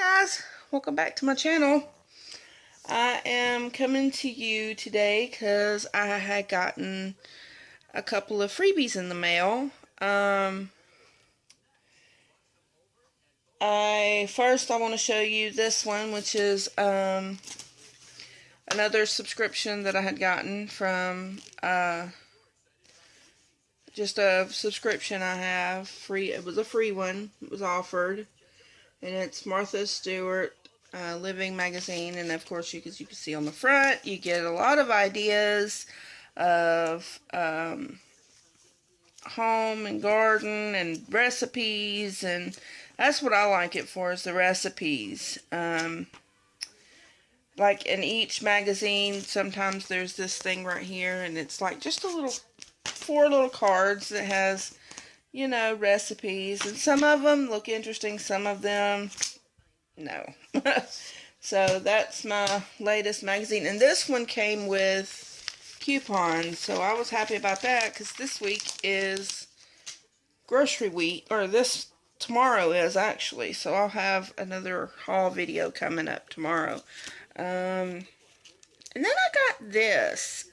guys, welcome back to my channel. I am coming to you today because I had gotten a couple of freebies in the mail. I want to show you this one, which is another subscription that I had gotten from just a subscription I have free. It was a free one. It was offered, and it's Martha Stewart Living Magazine. And of course, you can see on the front, you get a lot of ideas of home and garden and recipes, and that's what I like it for, is the recipes. Like in each magazine, sometimes there's this thing right here, and it's like just four little cards that has, you know, recipes, and some of them look interesting, some of them no. So that's my latest magazine, and this one came with coupons, so I was happy about that, because this week is grocery week, or tomorrow is actually, so I'll have another haul video coming up tomorrow. And then I got this.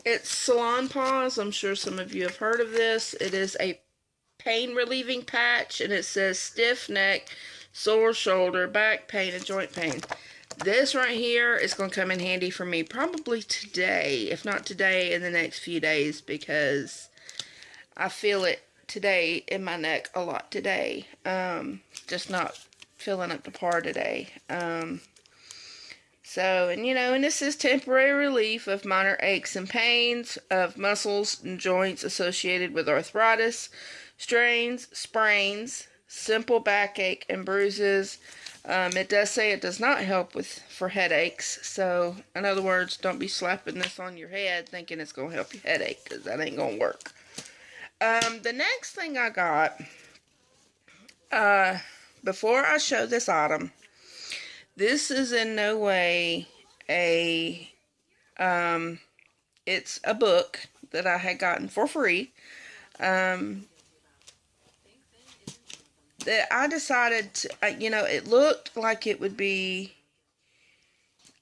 It's Salon Pause. I'm sure some of you have heard of this. It is a pain relieving patch, and it says stiff neck, sore shoulder, back pain, and joint pain. This right here is going to come in handy for me probably today, if not today, in the next few days, because I feel it today in my neck a lot today. Just not feeling up to par today. And this is temporary relief of minor aches and pains of muscles and joints associated with arthritis, strains, sprains, simple backache, and bruises. It does say it does not help for headaches. So, in other words, don't be slapping this on your head thinking it's going to help your headache, because that ain't going to work. The next thing I got, before I show this item, this is in no way it's a book that I had gotten for free, that I decided to, it looked like it would be,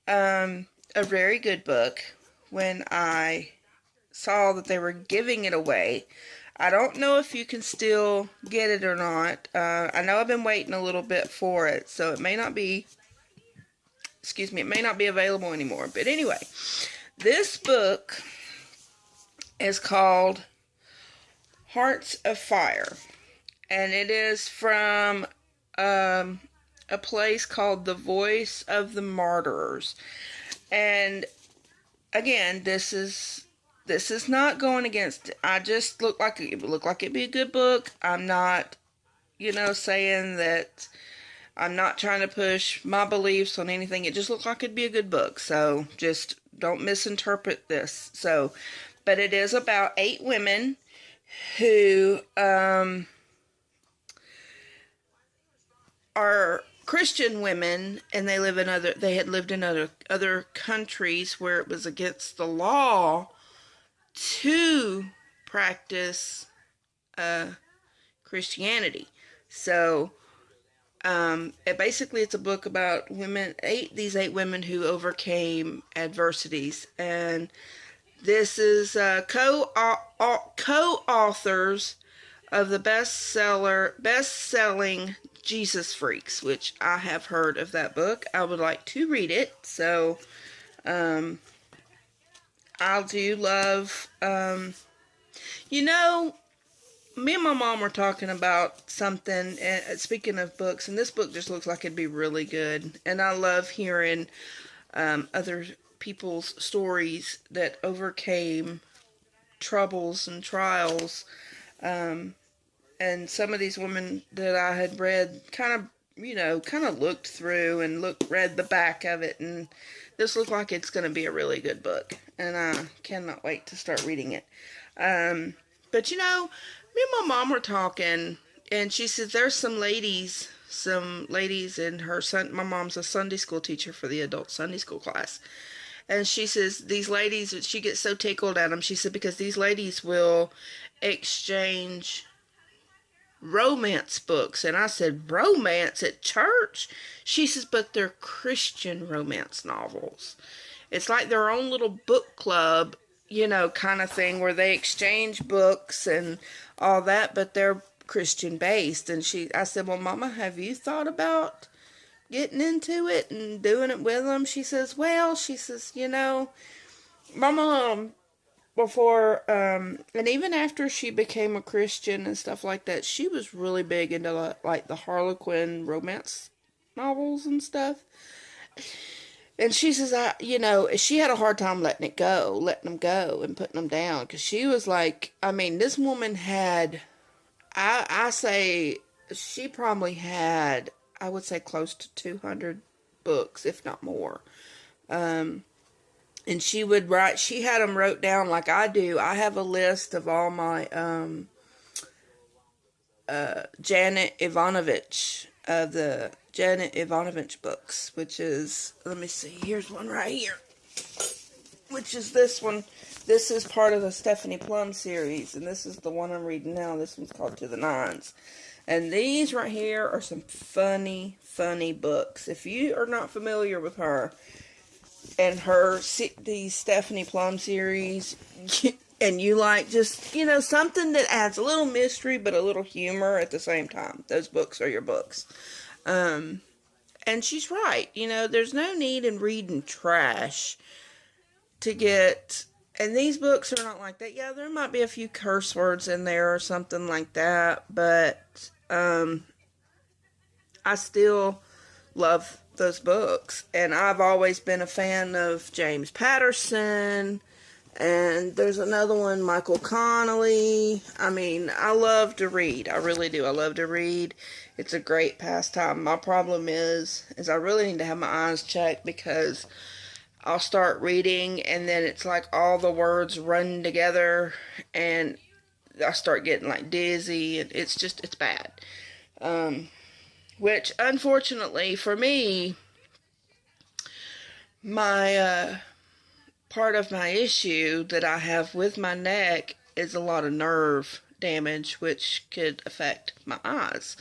a very good book when I saw that they were giving it away. I don't know if you can still get it or not. I know I've been waiting a little bit for it, so it may not be available anymore. But anyway, this book is called Hearts of Fire, and it is from a place called The Voice of the Martyrs. And again, this is not going against. I just it looked like it'd be a good book. I'm not, saying that. I'm not trying to push my beliefs on anything. It just looked like it'd be a good book. So just don't misinterpret this. So, but it is about 8 women who are Christian women, and they had lived in other countries where it was against the law to practice Christianity. So it's a book about these eight women who overcame adversities, and this is co-authors of the best-selling Jesus Freaks, which I have heard of that book. I would like to read it, so I do love, me and my mom were talking about something, speaking of books, and this book just looks like it'd be really good. And I love hearing other people's stories that overcame troubles and trials. And some of these women that I had read kind of looked through and read the back of it, and this looks like it's going to be a really good book. And I cannot wait to start reading it. But me and my mom were talking, and she said there's some ladies in her son. My mom's a Sunday school teacher for the adult Sunday school class, and she says these ladies, she gets so tickled at them. She said because these ladies will exchange romance books. And I said, romance at church? She says, but they're Christian romance novels. It's like their own little book club, kind of thing where they exchange books and all that, but they're Christian based. And I said, well, Mama, have you thought about getting into it and doing it with them? She says, my mom, before, and even after she became a Christian and stuff like that, she was really big into like the Harlequin romance novels and stuff. And she says, she had a hard time letting them go and putting them down. Because she was like, this woman had, I say, she probably had, I would say, close to 200 books, if not more. And she had them wrote down like I do. I have a list of all my Janet Ivanovich, the Janet Ivanovich books, which is, let me see, here's one right here, which is this one. This is part of the Stephanie Plum series, and this is the one I'm reading now. This one's called To the Nines. And these right here are some funny, funny books. If you are not familiar with her and the Stephanie Plum series, and you like just, something that adds a little mystery but a little humor at the same time, those books are your books. And she's right. There's no need in reading trash to get, and these books are not like that. Yeah, there might be a few curse words in there or something like that, but I still love those books. And I've always been a fan of James Patterson, and there's another one, Michael Connelly. I love to read. I really do. I love to read. It's a great pastime. My problem is I really need to have my eyes checked, because I'll start reading and then it's like all the words run together and I start getting like dizzy, and it's bad. Which unfortunately for me, my part of my issue that I have with my neck is a lot of nerve damage, which could affect my eyes.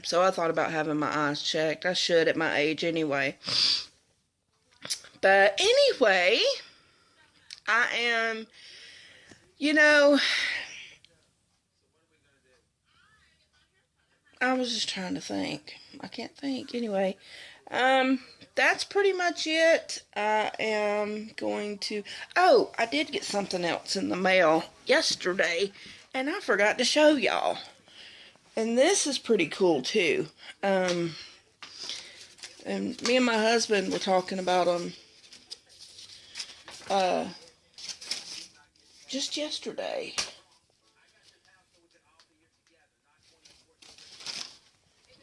So I thought about having my eyes checked. I should at my age anyway. But anyway, I am, I was just trying to think. I can't think. Anyway, that's pretty much it. I am going to, I did get something else in the mail yesterday, and I forgot to show y'all. And this is pretty cool too. And me and my husband were talking about them just yesterday.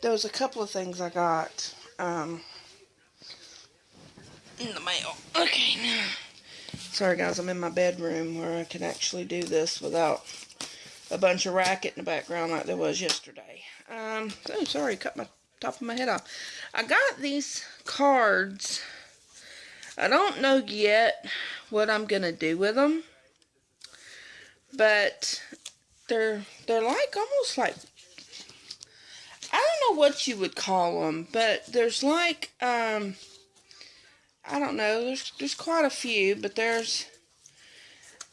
There was a couple of things I got in the mail. Okay, now. Sorry guys, I'm in my bedroom where I can actually do this without a bunch of racket in the background like there was yesterday. Sorry, cut my top of my head off. I got these cards. I don't know yet what I'm gonna do with them, but they're like almost like, I don't know what you would call them, but there's like I don't know, there's quite a few, but there's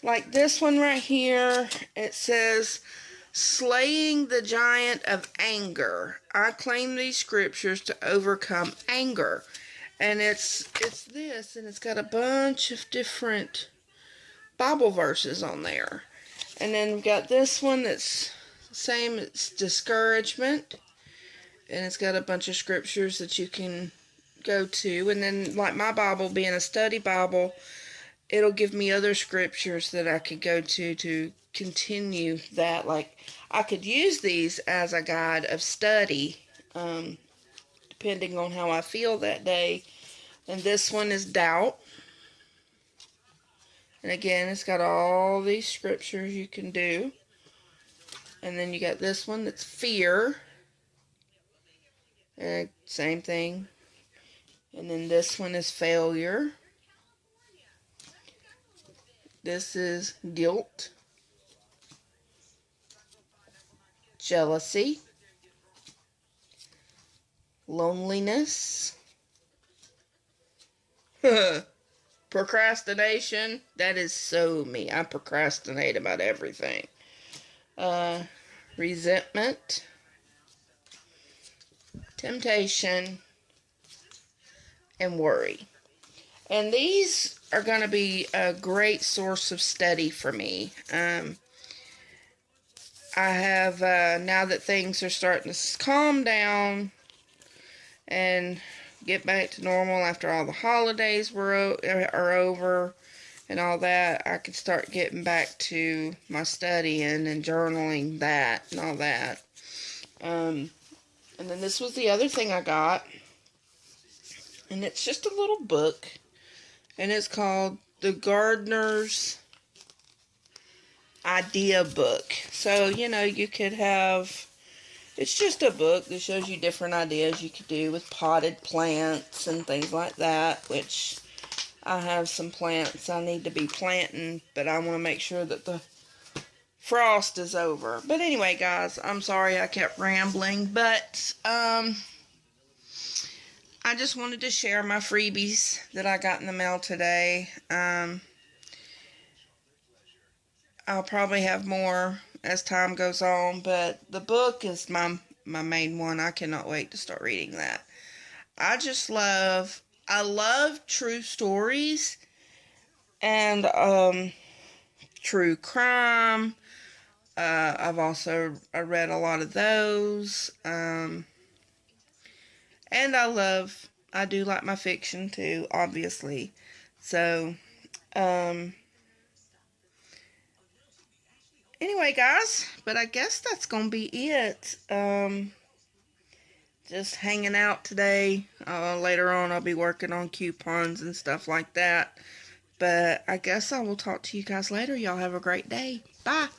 like this one right here. It says, "Slaying the giant of anger. I claim these scriptures to overcome anger." And it's this, and it's got a bunch of different Bible verses on there. And then we've got this one that's the same, it's discouragement. And it's got a bunch of scriptures that you can go to. And then, like my Bible being a study Bible, it'll give me other scriptures that I could go to continue that. Like, I could use these as a guide of study, depending on how I feel that day. And this one is doubt. And again, it's got all these scriptures you can do. And then you got this one that's fear. And same thing. And then this one is failure. This is guilt. jealousy, loneliness, procrastination. That is so me. I procrastinate about everything. Resentment, temptation, and worry. And these are going to be a great source of study for me. I have, now that things are starting to calm down and get back to normal after all the holidays are over and all that, I can start getting back to my studying and journaling that and all that. And then this was the other thing I got, and it's just a little book, and it's called The Gardener's Idea Book. So, you could have, it's just a book that shows you different ideas you could do with potted plants and things like that, which I have some plants I need to be planting, but I want to make sure that the frost is over. But anyway, guys, I'm sorry I kept rambling, but I just wanted to share my freebies that I got in the mail today. I'll probably have more as time goes on, but the book is my main one. I cannot wait to start reading that. I love true stories and true crime. I've also read a lot of those. And I do like my fiction too, obviously. So, anyway, guys, but I guess that's going to be it. Just hanging out today. Later on, I'll be working on coupons and stuff like that. But I guess I will talk to you guys later. Y'all have a great day. Bye.